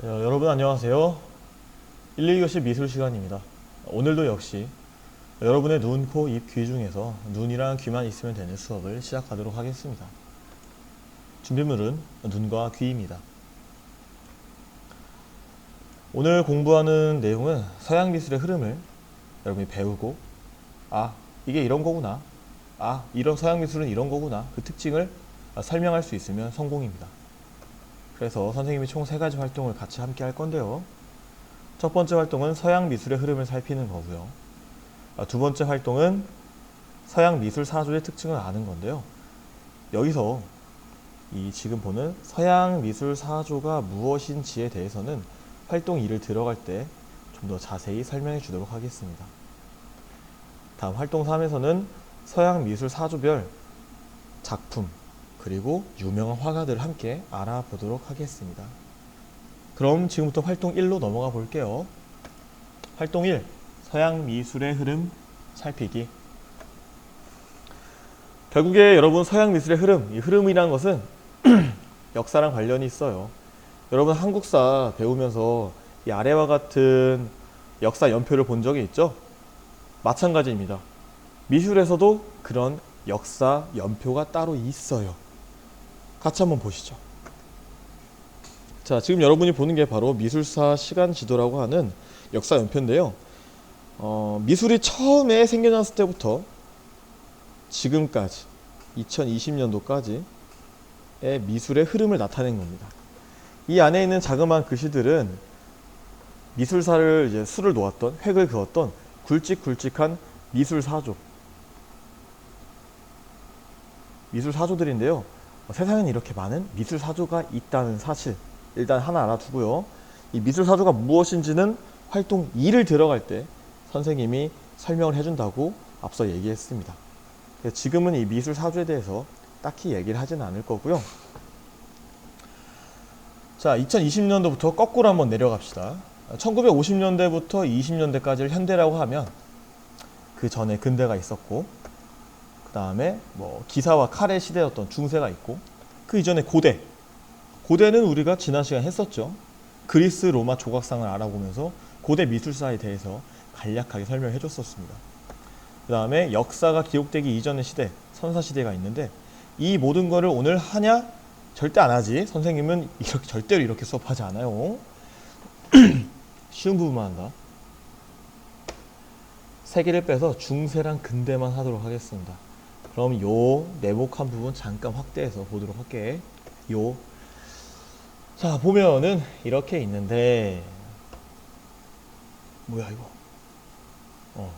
여러분 안녕하세요. 1, 2교시 미술 시간입니다. 오늘도 역시 여러분의 눈, 코, 입, 귀 중에서 눈이랑 귀만 있으면 되는 수업을 시작하도록 하겠습니다. 준비물은 눈과 귀입니다. 오늘 공부하는 내용은 서양 미술의 흐름을 여러분이 배우고 이게 이런 거구나, 이런 서양 미술은 이런 거구나, 그 특징을 설명할 수 있으면 성공입니다. 그래서 선생님이 총 3가지 활동을 같이 함께 할 건데요. 첫 번째 활동은 서양 미술의 흐름을 살피는 거고요. 두 번째 활동은 서양 미술 사조의 특징을 아는 건데요. 여기서 이 지금 보는 서양 미술 사조가 무엇인지에 대해서는 활동 2를 들어갈 때 좀 더 자세히 설명해 주도록 하겠습니다. 다음 활동 3에서는 서양 미술 사조별 작품 그리고 유명한 화가들을 함께 알아보도록 하겠습니다. 그럼 지금부터 활동 1로 넘어가 볼게요. 활동 1, 서양 미술의 흐름 살피기. 결국에 여러분 서양 미술의 흐름, 이 흐름이라는 것은 역사랑 관련이 있어요. 여러분 한국사 배우면서 이 아래와 같은 역사 연표를 본 적이 있죠? 마찬가지입니다. 미술에서도 그런 역사 연표가 따로 있어요. 같이 한번 보시죠. 자, 지금 여러분이 보는 게 바로 미술사 시간 지도라고 하는 역사 연표인데요. 미술이 처음에 생겨났을 때부터 지금까지 2020년도까지의 미술의 흐름을 나타낸 겁니다. 이 안에 있는 자그마한 글씨들은 미술사를 이제 수를 놓았던, 획을 그었던 굵직굵직한 미술사조들인데요. 세상에는 이렇게 많은 미술사조가 있다는 사실 일단 하나 알아두고요. 이 미술사조가 무엇인지는 활동 2를 들어갈 때 선생님이 설명을 해준다고 앞서 얘기했습니다. 지금은 이 미술사조에 대해서 딱히 얘기를 하진 않을 거고요. 자, 2020년도부터 거꾸로 한번 내려갑시다. 1950년대부터 20년대까지를 현대라고 하면 그 전에 근대가 있었고, 그 다음에 뭐 기사와 칼의 시대였던 중세가 있고, 그 이전에 고대는 우리가 지난 시간에 했었죠. 그리스 로마 조각상을 알아보면서 고대 미술사에 대해서 간략하게 설명해 줬었습니다. 그 다음에 역사가 기록되기 이전의 시대, 선사시대가 있는데 이 모든 거를 오늘 하냐? 절대 안 하지. 선생님은 절대로 이렇게 수업하지 않아요. 쉬운 부분만 한다. 3개를 빼서 중세랑 근대만 하도록 하겠습니다. 그럼 요 네모칸 부분 잠깐 확대해서 보도록 할게. 자, 보면은 이렇게 있는데 뭐야 이거?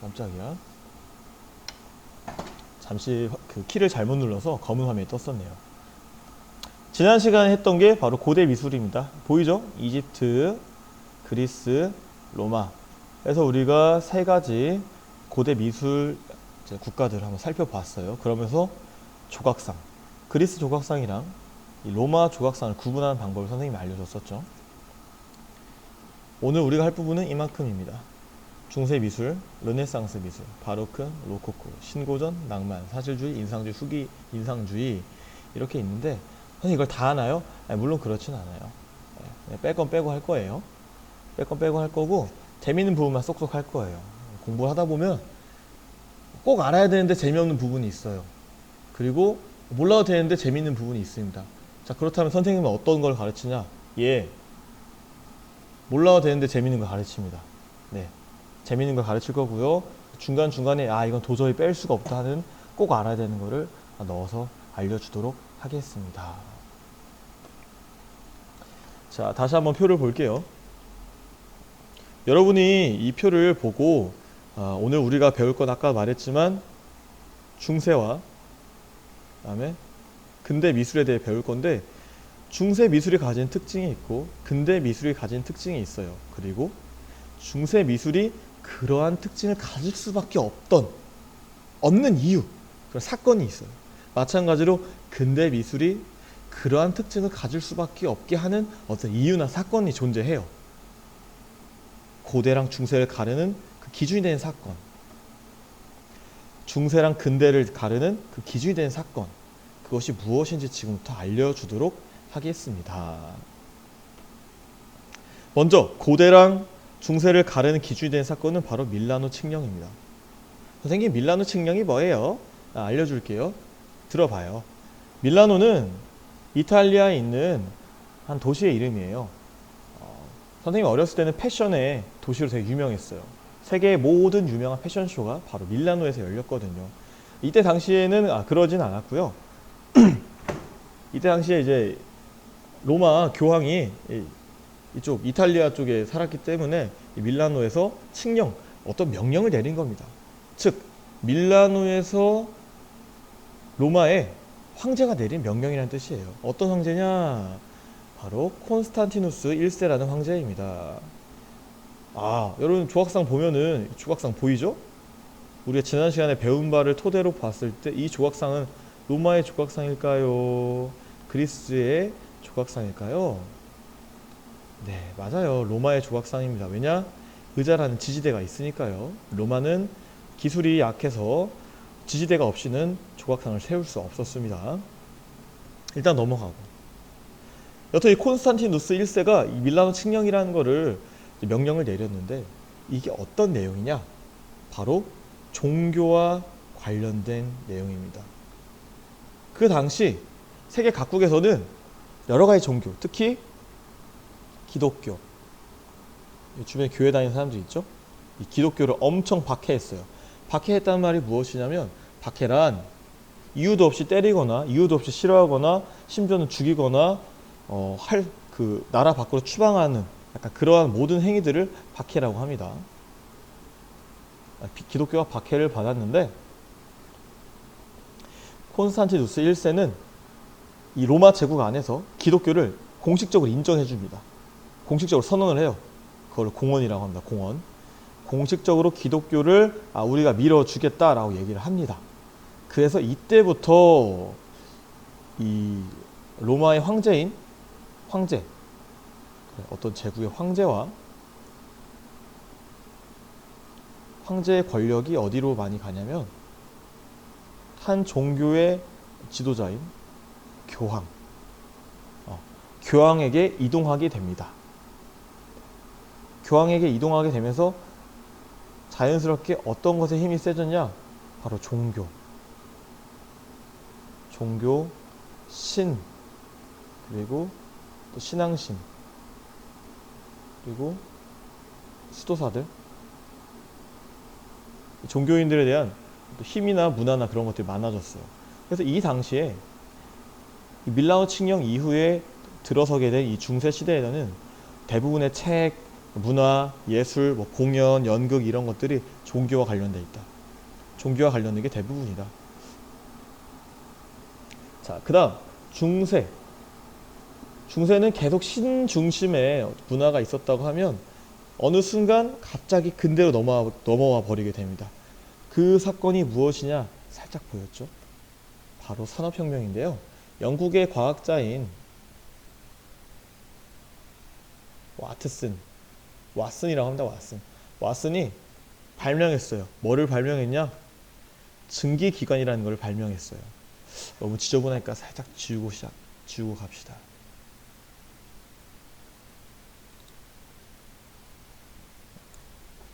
깜짝이야. 잠시 그 키를 잘못 눌러서 검은 화면이 떴었네요. 지난 시간에 했던 게 바로 고대 미술입니다. 보이죠? 이집트, 그리스, 로마. 그래서 우리가 3가지 고대 미술 국가들을 한번 살펴봤어요. 그러면서 조각상, 그리스 조각상이랑 이 로마 조각상을 구분하는 방법을 선생님이 알려줬었죠. 오늘 우리가 할 부분은 이만큼입니다. 중세 미술, 르네상스 미술, 바로크, 로코코, 신고전, 낭만, 사실주의, 인상주의, 후기 인상주의 이렇게 있는데 선생님 이걸 다 하나요? 물론 그렇진 않아요. 뺄 건 빼고 할 거예요. 뺄 건 빼고 할 거고 재밌는 부분만 쏙쏙 할 거예요. 공부를 하다 보면 꼭 알아야 되는데 재미없는 부분이 있어요. 그리고 몰라도 되는데 재밌는 부분이 있습니다. 자, 그렇다면 선생님은 어떤 걸 가르치냐? 몰라도 되는데 재밌는 걸 가르칩니다. 네, 재밌는 걸 가르칠 거고요. 중간중간에 이건 도저히 뺄 수가 없다 하는 꼭 알아야 되는 거를 넣어서 알려주도록 하겠습니다. 자, 다시 한번 표를 볼게요. 여러분이 이 표를 보고 오늘 우리가 배울 건 아까 말했지만 중세와 그다음에 근대 미술에 대해 배울 건데 중세 미술이 가진 특징이 있고 근대 미술이 가진 특징이 있어요. 그리고 중세 미술이 그러한 특징을 가질 수밖에 없는 이유, 그런 사건이 있어요. 마찬가지로 근대 미술이 그러한 특징을 가질 수밖에 없게 하는 어떤 이유나 사건이 존재해요. 고대랑 중세를 가르는 그 기준이 되는 사건, 중세랑 근대를 가르는 그 기준이 되는 사건, 그것이 무엇인지 지금부터 알려주도록 하겠습니다. 먼저 고대랑 중세를 가르는 기준이 된 사건은 바로 밀라노 칙령입니다. 선생님, 밀라노 칙령이 뭐예요? 알려줄게요. 들어봐요. 밀라노는 이탈리아에 있는 한 도시의 이름이에요. 선생님 어렸을 때는 패션의 도시로 되게 유명했어요. 세계의 모든 유명한 패션쇼가 바로 밀라노에서 열렸거든요. 이때 당시에는 그러진 않았고요. 이때 당시에 이제 로마 교황이 이쪽 이탈리아 쪽에 살았기 때문에 밀라노에서 칙령, 어떤 명령을 내린 겁니다. 즉 밀라노에서 로마에 황제가 내린 명령이라는 뜻이에요. 어떤 황제냐? 바로 콘스탄티누스 1세라는 황제입니다. 여러분 조각상 보면은, 조각상 보이죠? 우리가 지난 시간에 배운 바를 토대로 봤을 때 이 조각상은 로마의 조각상일까요? 그리스의 조각상일까요? 네, 맞아요. 로마의 조각상입니다. 왜냐? 의자라는 지지대가 있으니까요. 로마는 기술이 약해서 지지대가 없이는 조각상을 세울 수 없었습니다. 일단 넘어가고, 여튼 이 콘스탄티누스 1세가 이 밀라노 칙령이라는 거를 명령을 내렸는데, 이게 어떤 내용이냐? 바로 종교와 관련된 내용입니다. 그 당시 세계 각국에서는 여러 가지 종교, 특히 기독교, 주변에 교회 다니는 사람들 있죠? 이 기독교를 엄청 박해했어요. 박해했다는 말이 무엇이냐면, 박해란 이유도 없이 때리거나 이유도 없이 싫어하거나 심지어는 죽이거나 나라 밖으로 추방하는 약간 그러한 모든 행위들을 박해라고 합니다. 기독교가 박해를 받았는데, 콘스탄티누스 1세는 이 로마 제국 안에서 기독교를 공식적으로 인정해 줍니다. 공식적으로 선언을 해요. 그걸 공언이라고 합니다. 공언. 공식적으로 기독교를 우리가 밀어주겠다라고 얘기를 합니다. 그래서 이때부터 이 로마의 황제, 어떤 제국의 황제의 권력이 어디로 많이 가냐면 한 종교의 지도자인 교황에게 이동하게 됩니다. 교황에게 이동하게 되면서 자연스럽게 어떤 것에 힘이 세졌냐? 바로 종교, 신, 그리고 또 신앙심, 그리고 수도사들, 종교인들에 대한 힘이나 문화나 그런 것들이 많아졌어요. 그래서 이 당시에 이 밀라노 칙령 이후에 들어서게 된 이 중세 시대에는 대부분의 책, 문화, 예술, 공연, 연극 이런 것들이 종교와 관련돼 있다. 종교와 관련된 게 대부분이다. 자, 그 다음 중세는 계속 신 중심의 문화가 있었다고 하면 어느 순간 갑자기 근대로 넘어와 버리게 됩니다. 그 사건이 무엇이냐? 살짝 보였죠? 바로 산업혁명인데요. 영국의 과학자인 왓슨이라고 합니다. 왓슨이 발명했어요. 뭐를 발명했냐? 증기기관이라는 걸 발명했어요. 너무 지저분하니까 살짝 지우고 갑시다.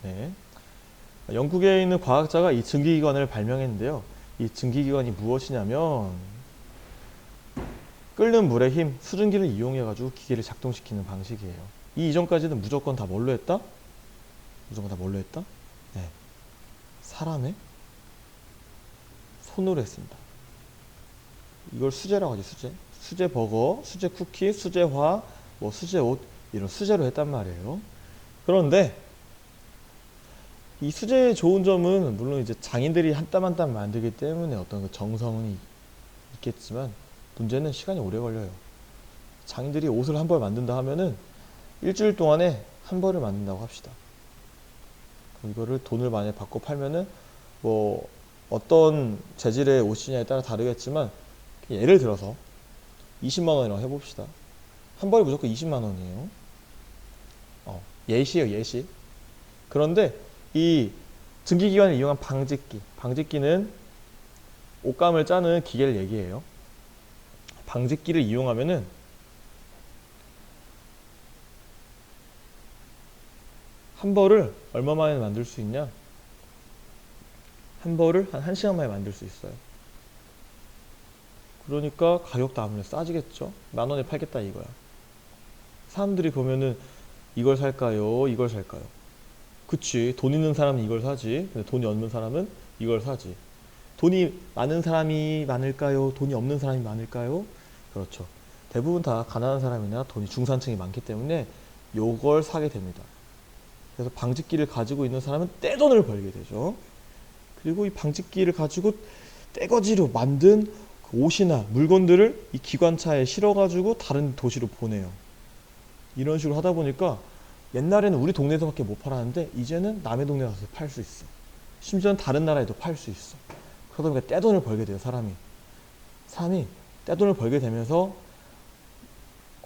네. 영국에 있는 과학자가 이 증기기관을 발명했는데요. 이 증기기관이 무엇이냐면 끓는 물의 힘, 수증기를 이용해 가지고 기계를 작동시키는 방식이에요. 이 이전까지는 무조건 다 뭘로 했다? 네. 사람의 손으로 했습니다. 이걸 수제라고 하죠. 수제 버거, 수제 쿠키, 수제화, 수제 옷, 이런 수제로 했단 말이에요. 그런데 이 수제의 좋은 점은 물론 이제 장인들이 한 땀 한 땀 만들기 때문에 어떤 그 정성이 있겠지만, 문제는 시간이 오래 걸려요. 장인들이 옷을 한 벌 만든다 하면은 일주일 동안에 한 벌을 만든다고 합시다. 그럼 이거를 돈을 많이 받고 팔면은 어떤 재질의 옷이냐에 따라 다르겠지만, 예를 들어서 20만 원이라고 해봅시다. 한 벌이 무조건 20만 원이에요. 예시예요, 예시. 그런데 이 증기기관을 이용한 방직기는 옷감을 짜는 기계를 얘기해요. 방직기를 이용하면은 한 벌을 얼마 만에 만들 수 있냐? 한 벌을 한 1시간 만에 만들 수 있어요. 그러니까 가격도 아무래도 싸지겠죠. 10,000원에 팔겠다 이거야. 사람들이 보면은 이걸 살까요? 이걸 살까요? 그치. 돈 있는 사람은 이걸 사지. 근데 돈이 없는 사람은 이걸 사지. 돈이 많은 사람이 많을까요? 돈이 없는 사람이 많을까요? 그렇죠. 대부분 다 가난한 사람이나 돈이 중산층이 많기 때문에 요걸 사게 됩니다. 그래서 방직기를 가지고 있는 사람은 떼돈을 벌게 되죠. 그리고 이 방직기를 가지고 떼거지로 만든 그 옷이나 물건들을 이 기관차에 실어가지고 다른 도시로 보내요. 이런 식으로 하다 보니까 옛날에는 우리 동네에서밖에 못 팔았는데 이제는 남의 동네 가서 팔 수 있어. 심지어는 다른 나라에도 팔 수 있어. 그러다 보니까 떼돈을 벌게 돼요, 사람이. 사람이 떼돈을 벌게 되면서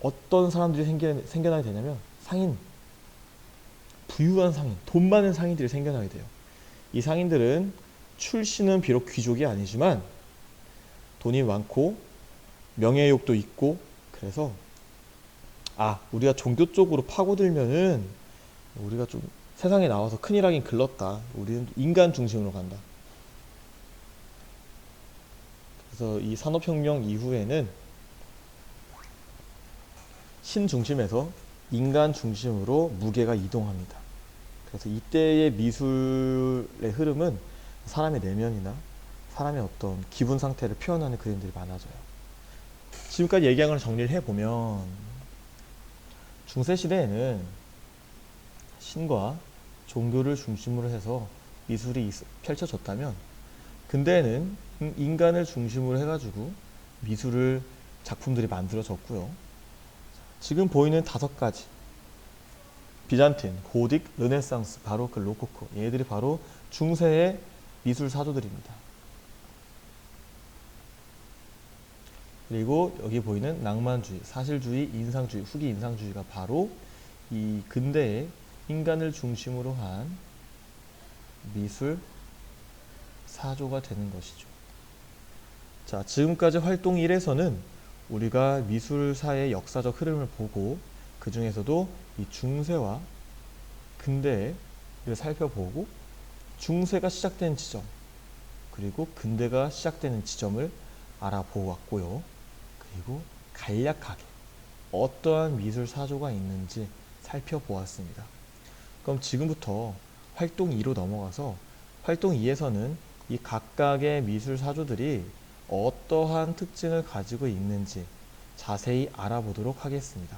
어떤 사람들이 생겨나게 되냐면 상인, 부유한 상인, 돈 많은 상인들이 생겨나게 돼요. 이 상인들은 출신은 비록 귀족이 아니지만 돈이 많고 명예욕도 있고 그래서 우리가 종교 쪽으로 파고들면은 우리가 좀 세상에 나와서 큰일 하긴 글렀다. 우리는 인간 중심으로 간다. 그래서 이 산업혁명 이후에는 신 중심에서 인간 중심으로 무게가 이동합니다. 그래서 이때의 미술의 흐름은 사람의 내면이나 사람의 어떤 기분 상태를 표현하는 그림들이 많아져요. 지금까지 얘기한 걸 정리를 해보면 중세시대에는 신과 종교를 중심으로 해서 미술이 펼쳐졌다면 근대에는 인간을 중심으로 해가지고 미술을 작품들이 만들어졌고요. 지금 보이는 5가지 비잔틴, 고딕, 르네상스, 바로크, 로코코 얘들이 바로 중세의 미술 사조들입니다. 그리고 여기 보이는 낭만주의, 사실주의, 인상주의, 후기 인상주의가 바로 이 근대의 인간을 중심으로 한 미술 사조가 되는 것이죠. 자, 지금까지 활동 1에서는 우리가 미술사의 역사적 흐름을 보고 그 중에서도 이 중세와 근대를 살펴보고 중세가 시작된 지점 그리고 근대가 시작되는 지점을 알아보았고요. 그리고 간략하게 어떠한 미술 사조가 있는지 살펴보았습니다. 그럼 지금부터 활동 2로 넘어가서 활동 2에서는 이 각각의 미술 사조들이 어떠한 특징을 가지고 있는지 자세히 알아보도록 하겠습니다.